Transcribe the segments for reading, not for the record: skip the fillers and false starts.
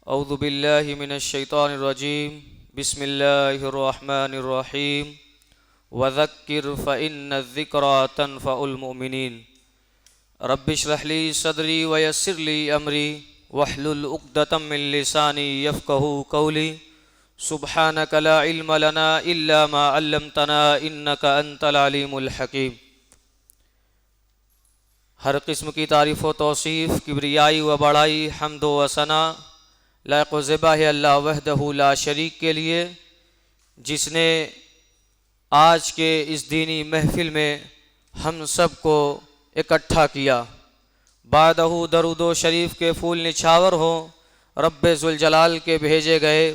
औज़ु बिल्लाहि मिनश्शैतानिर रजीम बिस्मिल्लाहिर रहमानिर रहीम वज़क्किर फ़इन्नज़्ज़िक्रा तनफ़उल मुमिनीन रब्बिश्रह ली सदरी वयस्सिर ली अमरी वहलुल उक़दतम मिन लिसानी यफ़क़हू क़ौली सुब्हानक ला इल्म लना इल्ला मा अल्लमतना इन्नका अंतल अलीमुल हकीम। हर किस्म की तारीफ़ व तौसीफ़, किब्रियाई व बड़ाई, हम्द व सना लायक़ व ज़िबा है अल्लाह वहदहू ला शरीक के लिए, जिसने आज के इस दीनी महफ़िल में हम सब को इकट्ठा किया। बादहू दरूदो शरीफ के फूल निछावर हों रब्बे ज़ुल जलाल के भेजे गए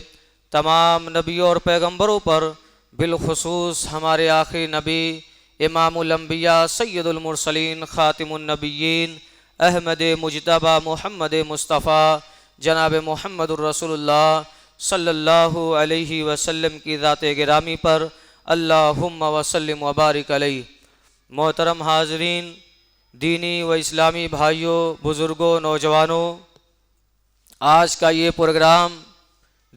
तमाम नबियों और पैगंबरों पर, बिलखुसूस हमारे आखिरी नबी इमामुल अंबिया सय्यदुल मुरसलीन ख़ातिमुन नबिय्यीन अहमद मुज्तबा मुहम्मद मुस्तफ़ा जनाब मुहम्मदुर रसूलुल्लाह सल्लल्लाहु अलैहि वसल्लम की ज़ात गिरामी पर अल्लाहुम्मा वसल्लिम व बारिक अलैहि। मोहतरम हाज़रीन, दीनी व इस्लामी भाइयों, बुज़ुर्गों, नौजवानों, आज का ये प्रोग्राम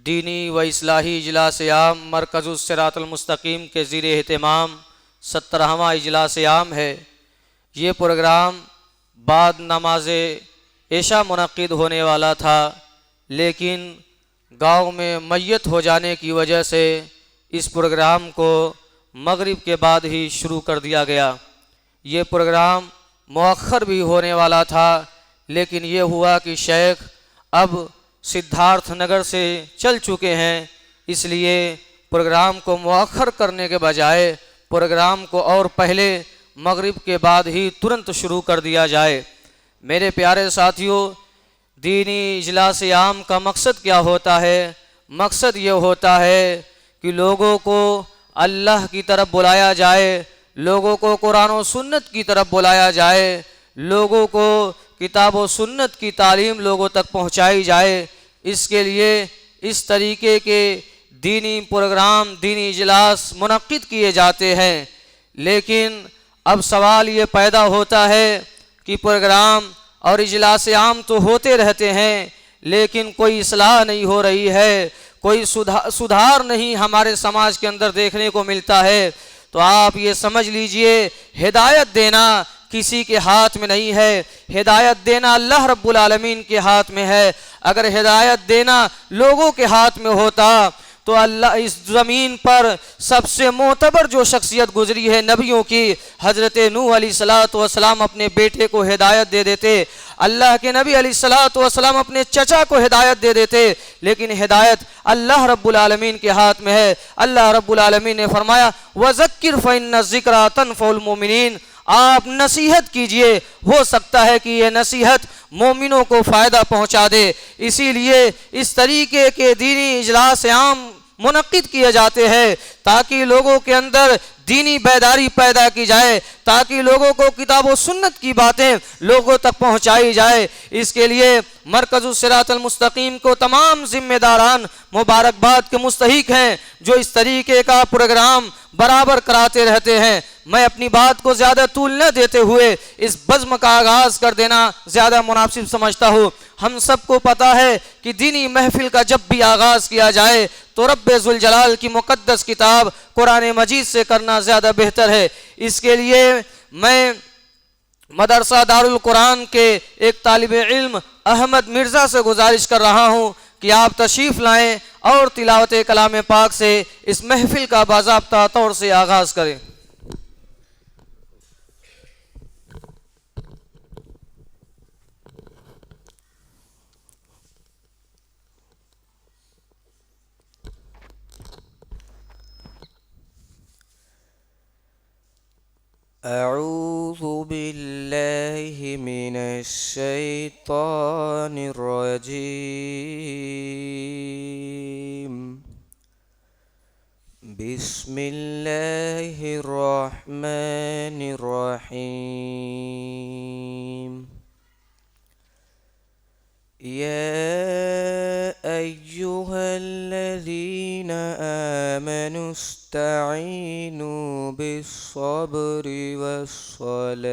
दीनी व इस्लाही इजलास आम मरकज़ुस सिरातुल मुस्तकीम के ज़ीर एहतमाम 17वां इजलास आम है। ये प्रोग्राम बाद नमाज इशा मुनक़्क़िद होने वाला था, लेकिन गांव में मैयत हो जाने की वजह से इस प्रोग्राम को मगरिब के बाद ही शुरू कर दिया गया। ये प्रोग्राम मुअख्खर भी होने वाला था, लेकिन ये हुआ कि शेख अब सिद्धार्थ नगर से चल चुके हैं, इसलिए प्रोग्राम को मुअख्खर करने के बजाय प्रोग्राम को और पहले मगरिब के बाद ही तुरंत शुरू कर दिया जाए। मेरे प्यारे साथियों, दीनी इजलास आम का मकसद क्या होता है? मकसद ये होता है कि लोगों को अल्लाह की तरफ बुलाया जाए, लोगों को कुरान और सुन्नत की तरफ बुलाया जाए, लोगों को किताब और सुन्नत की तालीम लोगों तक पहुंचाई जाए। इसके लिए इस तरीके के दीनी प्रोग्राम, दीनी इजलास मुनक़्क़िद किए जाते हैं। लेकिन अब सवाल ये पैदा होता है कि प्रोग्राम और इजलास आम तो होते रहते हैं, लेकिन कोई इस्लाह नहीं हो रही है, कोई सुधार नहीं हमारे समाज के अंदर देखने को मिलता है। तो आप ये समझ लीजिए, हिदायत देना किसी के हाथ में नहीं है, हिदायत देना अल्लाह रब्बुल आलमीन के हाथ में है। अगर हिदायत देना लोगों के हाथ में होता तो अल्लाह इस ज़मीन पर सबसे मोतबर जो शख्सियत गुजरी है नबियों की, हज़रत नूह अलैहिस्सलातु वस्सलाम अपने बेटे को हिदायत दे देते, अल्लाह के नबी अलैहिस्सलातु वस्सलाम अपने चचा को हिदायत दे देते। लेकिन हिदायत अल्लाह रब्बुल आलमीन के हाथ में है। अल्लाह रब्बुल आलमीन ने फरमाया वज़क्किर फ़इन्नज़्ज़िक्रा तनफ़उल मुमिनीन, आप नसीहत कीजिए, हो सकता है कि ये नसीहत मोमिनों को फ़ायदा पहुँचा दे। इसीलिए इस तरीके के दीनी इजलास आम मुनक़्क़िद किए जाते हैं ताकि लोगों के अंदर दीनी बेदारी पैदा की जाए, ताकि लोगों को किताब और सुन्नत की बातें लोगों तक पहुंचाई जाए। इसके लिए मरकज़ुस सिरातुल मुस्तकीम को तमाम जिम्मेदारान मुबारकबाद के मुस्तहिक हैं जो इस तरीके का प्रोग्राम बराबर कराते रहते हैं। मैं अपनी बात को ज़्यादा तूल न देते हुए इस बज़्म का आगाज़ कर देना ज़्यादा मुनासिब समझता हूँ। हम सबको पता है कि दीनी महफिल का जब भी आगाज़ किया जाए तो रब्बे ज़ुल जलाल की मुक़द्दस किताब कुरान मजीद से करना ज़्यादा बेहतर है। इसके लिए मैं मदरसा दारुल कुरान के एक तालिब इल्म अहमद मिर्ज़ा से गुजारिश कर रहा हूँ कि आप तशरीफ़ लाएँ और तिलावत कलाम पाक से इस महफिल का बाज़ाब्ता तौर से आगाज़ करें। अऊज़ु बिल्लाहि मिनश शैतानिर रजीम बिस्मिल्लाहिर रहमानिर रहीम या अय्युहल्लज़ीना आमनुस्तईनु बिस्सब्रि वस्सलाह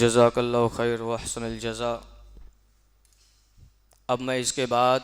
जज़ाकल्लाहु खैर व अहसनल जज़ा। अब मैं इसके बाद